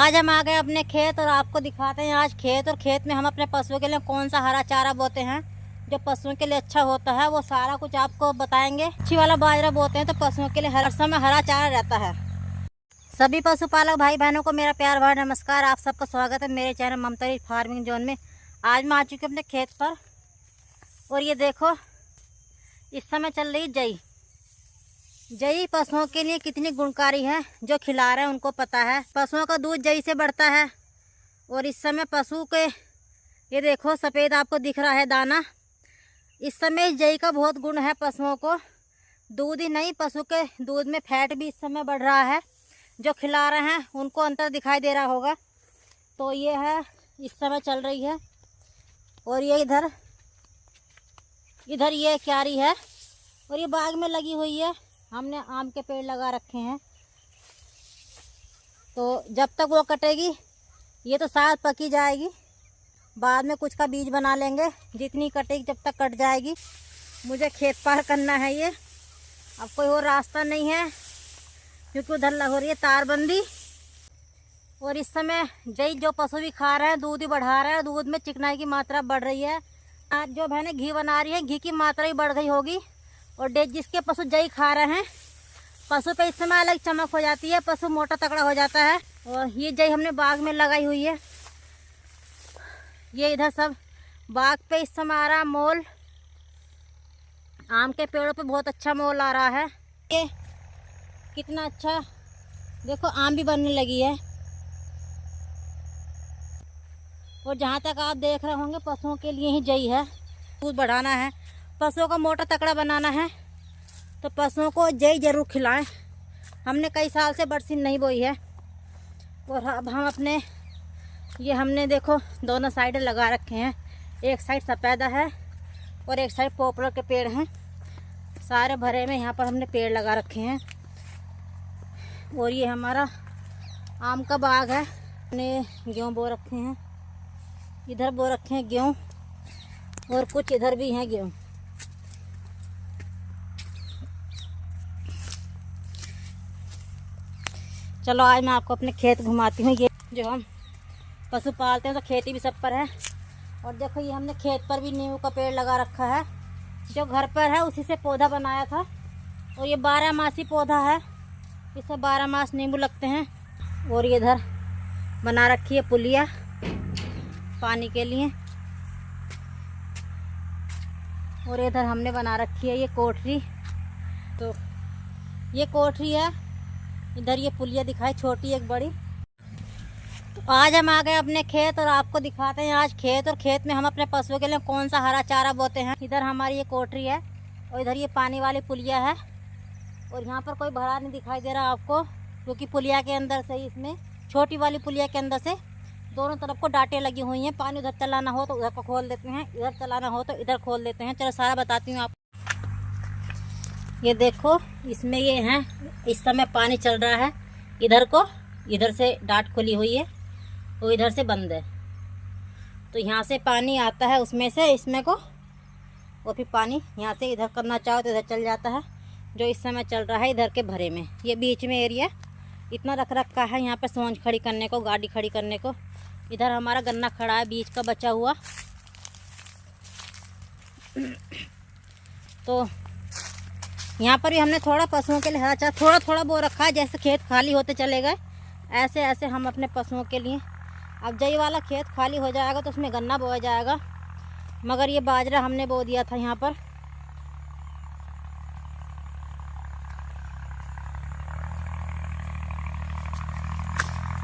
आज हम आ गए अपने खेत और आपको दिखाते हैं आज खेत। और खेत में हम अपने पशुओं के लिए कौन सा हरा चारा बोते हैं जो पशुओं के लिए अच्छा होता है, वो सारा कुछ आपको बताएंगे। अच्छी वाला बाजरा बोते हैं तो पशुओं के लिए हर समय हरा चारा रहता है। सभी पशुपालक भाई बहनों को मेरा प्यार भरा नमस्कार। आप सबका स्वागत है मेरे चैनल ममता फार्मिंग जोन में। आज मैं आ चुकी हूँ अपने खेत पर और ये देखो इस समय चल रही जई पशुओं के लिए कितनी गुणकारी है। जो खिला रहे हैं उनको पता है। पशुओं का दूध जई से बढ़ता है। और इस समय पशु के ये देखो सफ़ेद आपको दिख रहा है दाना। इस समय जई का बहुत गुण है पशुओं को। दूध ही नहीं, पशु के दूध में फैट भी इस समय बढ़ रहा है। जो खिला रहे हैं उनको अंतर दिखाई दे रहा होगा। तो ये है इस समय चल रही है। और ये इधर ये क्यारी है और ये बाग में लगी हुई है। हमने आम के पेड़ लगा रखे हैं तो जब तक वो कटेगी ये तो शायद पकी जाएगी। बाद में कुछ का बीज बना लेंगे। जितनी कटेगी जब तक कट जाएगी। मुझे खेत पार करना है ये। अब कोई और रास्ता नहीं है क्योंकि उधर हो रही है तारबंदी। और इस समय जई जो पशु भी खा रहे हैं दूध ही बढ़ा रहे हैं। दूध में चिकनाई की मात्रा बढ़ रही है। आज जो बहनें घी बना रही है घी की मात्रा भी बढ़ गई होगी। और जिसके पशु जई खा रहे हैं पशु पे इस समय अलग चमक हो जाती है। पशु मोटा तगड़ा हो जाता है। और ये जई हमने बाग में लगाई हुई है। ये इधर सब बाग पे इस समय आ रहा मोल। आम के पेड़ों पे बहुत अच्छा मोल आ रहा है। ये कितना अच्छा देखो आम भी बनने लगी है। और जहाँ तक आप देख रहे होंगे पशुओं के लिए ही जई है। दूध बढ़ाना है, पशुओं को मोटा तकड़ा बनाना है तो पशुओं को जई जरूर खिलाएं। हमने कई साल से बरसीन नहीं बोई है। और अब हम अपने ये हमने देखो दोनों साइड लगा रखे हैं। एक साइड सफ़ेदा है और एक साइड पॉपुलर के पेड़ हैं। सारे भरे में यहाँ पर हमने पेड़ लगा रखे हैं। और ये हमारा आम का बाग है। हमने गेहूँ बो रखे हैं, इधर बो रखे हैं गेहूँ और कुछ इधर भी हैं गेहूँ। चलो आज मैं आपको अपने खेत घुमाती हूँ। ये जो हम पशु पालते हैं तो खेती भी सब पर है। और देखो ये हमने खेत पर भी नींबू का पेड़ लगा रखा है। जो घर पर है उसी से पौधा बनाया था। और ये 12 मासी पौधा है। इससे 12 मास नींबू लगते हैं। और ये इधर बना रखी है पुलिया पानी के लिए। और इधर हमने बना रखी है ये कोठरी। तो ये कोठरी है, इधर ये पुलिया दिखाई छोटी एक बड़ी। तो आज हम आ गए अपने खेत और आपको दिखाते हैं आज खेत। और खेत में हम अपने पशुओं के लिए कौन सा हरा चारा बोते हैं। इधर हमारी ये कोठरी है और इधर ये पानी वाली पुलिया है। और यहाँ पर कोई भरा नहीं दिखाई दे रहा आपको क्योंकि पुलिया के अंदर से इसमें छोटी वाली पुलिया के अंदर से दोनों तरफ को डांटें लगी हुई हैं। पानी उधर चलाना हो तो उधर को खोल देते हैं, इधर चलाना हो तो इधर खोल देते हैं। चलो सारा बताती हूँ आप। ये देखो इसमें ये है, इस समय पानी चल रहा है। इधर से डांट खुली हुई है और इधर से बंद है। तो यहाँ से पानी आता है उसमें से इसमें को। और फिर पानी यहाँ से इधर करना चाहो तो इधर चल जाता है। जो इस समय चल रहा है इधर के भरे में ये बीच में एरिया इतना रख रखा है। यहाँ पे सोंच खड़ी करने को, गाड़ी खड़ी करने को। इधर हमारा गन्ना खड़ा है बीज का बचा हुआ। तो यहाँ पर भी हमने थोड़ा पशुओं के लिए हरा चारा थोड़ा बो रखा है। जैसे खेत खाली होते चले गए ऐसे ऐसे हम अपने पशुओं के लिए। अब जई वाला खेत खाली हो जाएगा तो उसमें गन्ना बोया जाएगा। मगर ये बाजरा हमने बो दिया था यहाँ पर।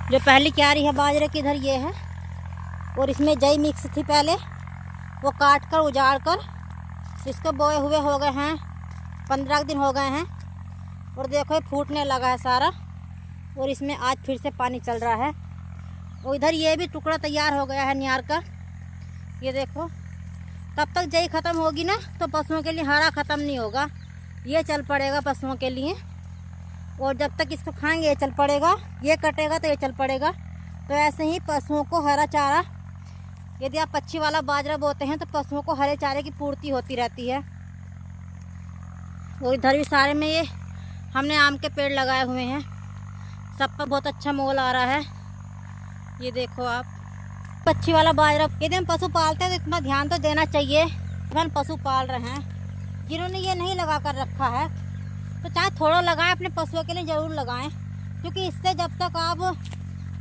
जो पहली क्यारी है बाजरे की इधर ये है। और इसमें जई मिक्स थी पहले, वो काट कर उजाड़ कर इसको बोए हुए हो गए हैं 15 दिन हो गए हैं। और देखो ये फूटने लगा है सारा। और इसमें आज फिर से पानी चल रहा है। और इधर ये भी टुकड़ा तैयार हो गया है नियार का। ये देखो तब तक जई ख़त्म होगी ना तो पशुओं के लिए हरा ख़त्म नहीं होगा। ये चल पड़ेगा पशुओं के लिए। और जब तक इसको खाएंगे ये चल पड़ेगा, ये कटेगा तो ये चल पड़ेगा। तो ऐसे ही पशुओं को हरा चारा, यदि आप अच्छी वाला बाजरा बोते हैं तो पशुओं को हरे चारे की पूर्ति होती रहती है। और इधर भी सारे में ये हमने आम के पेड़ लगाए हुए हैं। सब पर बहुत अच्छा मोल आ रहा है। ये देखो आप, पक्षी वाला बाजरा। यदि हम पशु पालते हैं तो इतना ध्यान तो देना चाहिए। हम पशु पाल रहे हैं, जिन्होंने ये नहीं लगा कर रखा है तो चाहे थोड़ा लगाएं, अपने पशुओं के लिए ज़रूर लगाएं, क्योंकि इससे जब तक आप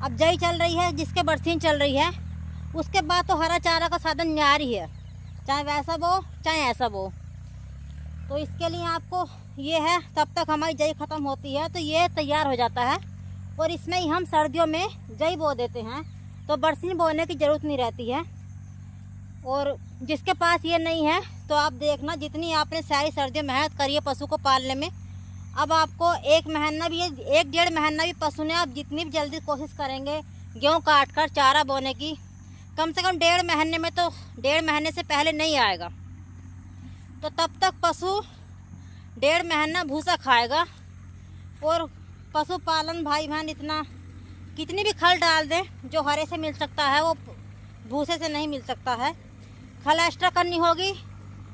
अब जई चल रही है, जिसके बरसीन चल रही है, उसके बाद तो हरा चारा का साधन जारी है, चाहे वैसा बो चाहे ऐसा बो। तो इसके लिए आपको ये है, तब तक हमारी जई ख़त्म होती है तो ये तैयार हो जाता है, और इसमें ही हम सर्दियों में जई बो देते हैं, तो बरसीन बोने की ज़रूरत नहीं रहती है। और जिसके पास ये नहीं है तो आप देखना, जितनी आपने सारी सर्दियों मेहनत करी है पशु को पालने में, अब आपको 1 महीना भी, 1-1.5 महीना भी पशु ने, आप जितनी भी जल्दी कोशिश करेंगे गेहूँ काट कर चारा बोने की, कम से कम 1.5 महीने में, तो 1.5 महीने से पहले नहीं आएगा। तो तब तक पशु 1.5 महीना भूसा खाएगा। और पशुपालन भाई बहन, इतना कितनी भी खल डाल दें, जो हरे से मिल सकता है वो भूसे से नहीं मिल सकता है। खल एक्स्ट्रा करनी होगी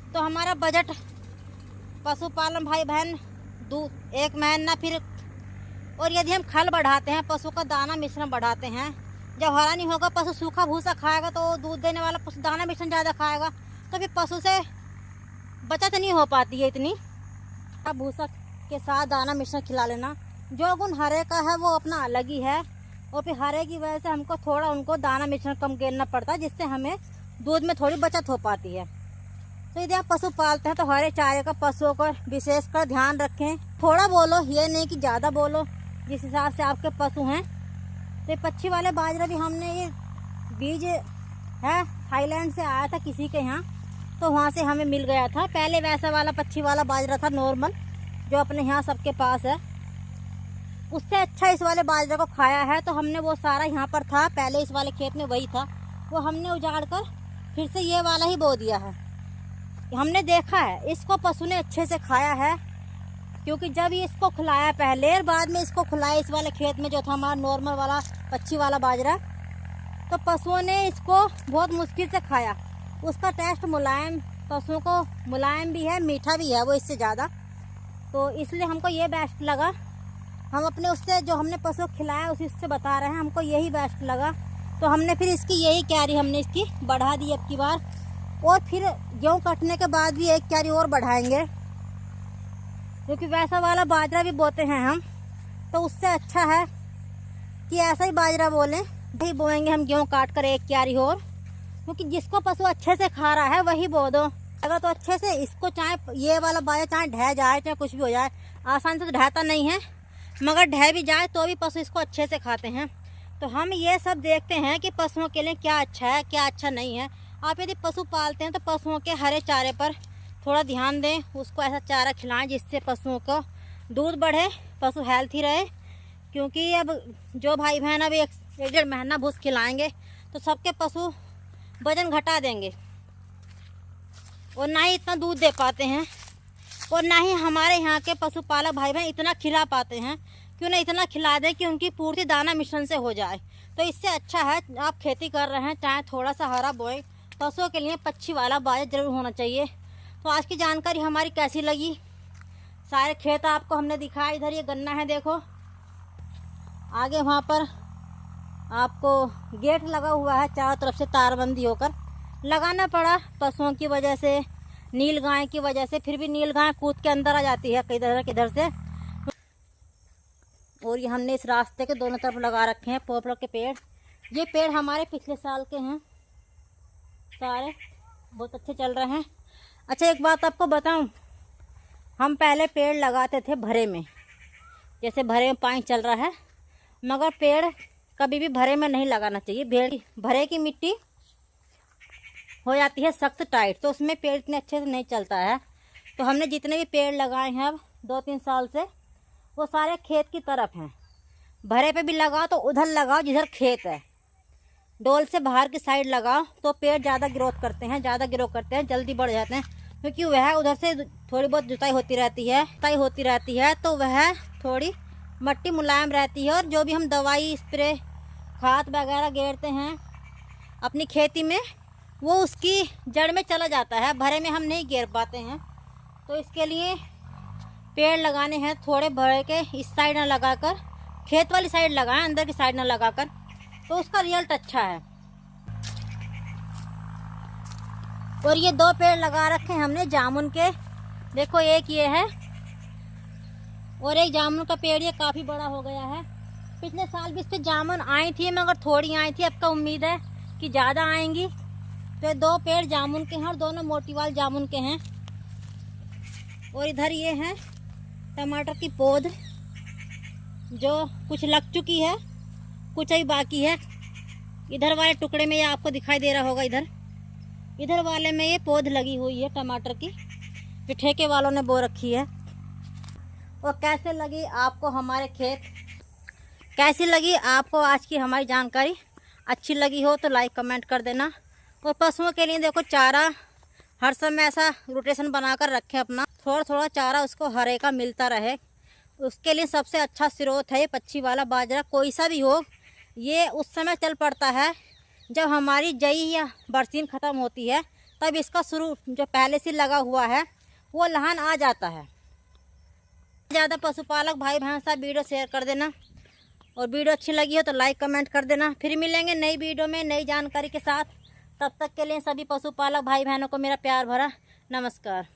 तो हमारा बजट पशुपालन भाई बहन 1 महीना फिर। और यदि हम खल बढ़ाते हैं, पशु का दाना मिश्रण बढ़ाते हैं, जब हरा नहीं होगा, पशु सूखा भूसा खाएगा तो दूध देने वाला पशु दाना मिश्रण ज़्यादा खाएगा, तो फिर पशु से बचत नहीं हो पाती है इतनी। अब भूसा के साथ दाना मिश्रण खिला लेना। जो गुण हरे का है वो अपना अलग ही है, और फिर हरे की वजह से हमको थोड़ा उनको दाना मिश्रण कम करना पड़ता है, जिससे हमें दूध में थोड़ी बचत हो पाती है। तो यदि आप पशु पालते हैं तो हरे चारे का पशुओं का विशेषकर ध्यान रखें। थोड़ा बोलो, ये नहीं कि ज़्यादा बोलो, जिस हिसाब से आपके पशु हैं। तो पक्षी वाले बाजरा भी हमने, ये बीज है थाईलैंड से आया था किसी के यहाँ, तो वहाँ से हमें मिल गया था। पहले वैसा वाला पक्षी वाला बाजरा था नॉर्मल, जो अपने यहाँ सबके पास है, उससे अच्छा इस वाले बाजरे को खाया है। तो हमने वो सारा यहाँ पर था, पहले इस वाले खेत में वही था, वो हमने उजाड़ कर फिर से ये वाला ही बो दिया है। हमने देखा है इसको पशु ने अच्छे से खाया है, क्योंकि जब ये इसको खिलाया पहले और बाद में इसको खिलाया इस वाले खेत में जो था हमारा नॉर्मल वाला पक्षी वाला बाजरा, तो पशुओं ने इसको बहुत मुश्किल से खाया। उसका टेस्ट मुलायम, पशुओं को मुलायम भी है, मीठा भी है वो इससे ज़्यादा, तो इसलिए हमको ये बेस्ट लगा। हम अपने उससे जो हमने पशु खिलाया उसी से बता रहे हैं, हमको यही बेस्ट लगा। तो हमने फिर इसकी यही क्यारी हमने इसकी बढ़ा दी अब की बार, और फिर गेहूँ कटने के बाद भी 1 क्यारी और बढ़ाएंगे, क्योंकि वैसा वाला बाजरा भी बोते हैं हम, तो उससे अच्छा है कि ऐसा ही बाजरा बोलें, वही बोएंगे हम गेहूँ काट कर 1 क्यारी और, क्योंकि जिसको पशु अच्छे से खा रहा है वही बो दो। अगर तो अच्छे से इसको, चाहे ये वाला बाजरा चाहे ढह जाए चाहे कुछ भी हो जाए, आसान से तो ढहता नहीं है, मगर ढह भी जाए तो भी पशु इसको अच्छे से खाते हैं। तो हम ये सब देखते हैं कि पशुओं के लिए क्या अच्छा है क्या अच्छा नहीं है। आप यदि पशु पालते हैं तो पशुओं के हरे चारे पर थोड़ा ध्यान दें, उसको ऐसा चारा खिलाएं जिससे पशुओं का दूध बढ़े, पशु हेल्थी रहे। क्योंकि अब जो भाई बहन अब 1-1.5 महीना भूस खिलाएंगे तो सबके पशु वजन घटा देंगे, और ना ही इतना दूध दे पाते हैं, और ना ही हमारे यहाँ के पशुपालक भाई बहन इतना खिला पाते हैं। क्यों ना इतना खिला दें कि उनकी पूर्ति दाना मिश्रण से हो जाए। तो इससे अच्छा है आप खेती कर रहे हैं चाहे थोड़ा सा हरा बोएं, पशुओं के लिए पक्षी वाला बाजरा जरूर होना चाहिए। तो आज की जानकारी हमारी कैसी लगी? सारे खेत आपको हमने दिखाया। इधर ये गन्ना है देखो, आगे वहाँ पर आपको गेट लगा हुआ है, चारों तरफ से तारबंदी होकर लगाना पड़ा पशुओं की वजह से, नील गाय की वजह से। फिर भी नील गाय कूद के अंदर आ जाती है किधर से। और ये हमने इस रास्ते के दोनों तरफ लगा रखे हैं पॉपुलर के पेड़। ये पेड़ हमारे पिछले साल के हैं, सारे बहुत अच्छे चल रहे हैं। अच्छा एक बात आपको बताऊं, हम पहले पेड़ लगाते थे भरे में, जैसे भरे में पानी चल रहा है, मगर पेड़ कभी भी भरे में नहीं लगाना चाहिए। भरे की मिट्टी हो जाती है सख्त टाइट, तो उसमें पेड़ इतने अच्छे से नहीं चलता है। तो हमने जितने भी पेड़ लगाए हैं अब 2-3 साल से, वो सारे खेत की तरफ हैं। भरे पे भी लगाओ तो उधर लगाओ जिधर खेत है, डोल से बाहर की साइड लगाओ तो पेड़ ज़्यादा ग्रोथ करते हैं, जल्दी बढ़ जाते हैं। क्योंकि वह उधर से थोड़ी बहुत जुताई होती रहती है तो वह थोड़ी मट्टी मुलायम रहती है, और जो भी हम दवाई स्प्रे खाद वगैरह गेरते हैं अपनी खेती में, वो उसकी जड़ में चला जाता है। भरे में हम नहीं गेर पाते हैं। तो इसके लिए पेड़ लगाने हैं थोड़े भरे के इस साइड ना लगाकर, खेत वाली साइड लगाएं, अंदर की साइड ना लगाकर। तो उसका रिजल्ट अच्छा है। और ये 2 पेड़ लगा रखे हैं हमने जामुन के। देखो एक ये है और एक जामुन का पेड़ ये काफ़ी बड़ा हो गया है। पिछले साल भी इस पे जामुन आई थी मगर थोड़ी आई थी, अब का उम्मीद है कि ज़्यादा आएंगी। तो ये 2 पेड़ जामुन के हैं और दोनों मोटीवाल जामुन के हैं। और इधर ये है टमाटर की पौध जो कुछ लग चुकी है, कुछ अभी बाकी है। इधर वाले टुकड़े में ये आपको दिखाई दे रहा होगा, इधर वाले में ये पौध लगी हुई है टमाटर की, जो ठेके वालों ने बो रखी है। और कैसे लगी आपको हमारे खेत, कैसी लगी आपको आज की हमारी जानकारी? अच्छी लगी हो तो लाइक कमेंट कर देना। और पशुओं के लिए देखो चारा हर समय ऐसा रोटेशन बनाकर रखें अपना, थोड़ा थोड़ा चारा उसको हरे का मिलता रहे। उसके लिए सबसे अच्छा स्रोत है ये पच्छी वाला बाजरा, कोई सा भी हो। ये उस समय चल पड़ता है जब हमारी जई या बरसीन ख़त्म होती है, तब इसका शुरू जो पहले से लगा हुआ है वो लहान आ जाता है। ज़्यादा पशुपालक भाई बहन सब वीडियो शेयर कर देना, और वीडियो अच्छी लगी हो तो लाइक कमेंट कर देना। फिर मिलेंगे नई वीडियो में नई जानकारी के साथ। तब तक के लिए सभी पशुपालक भाई बहनों को मेरा प्यार भरा नमस्कार।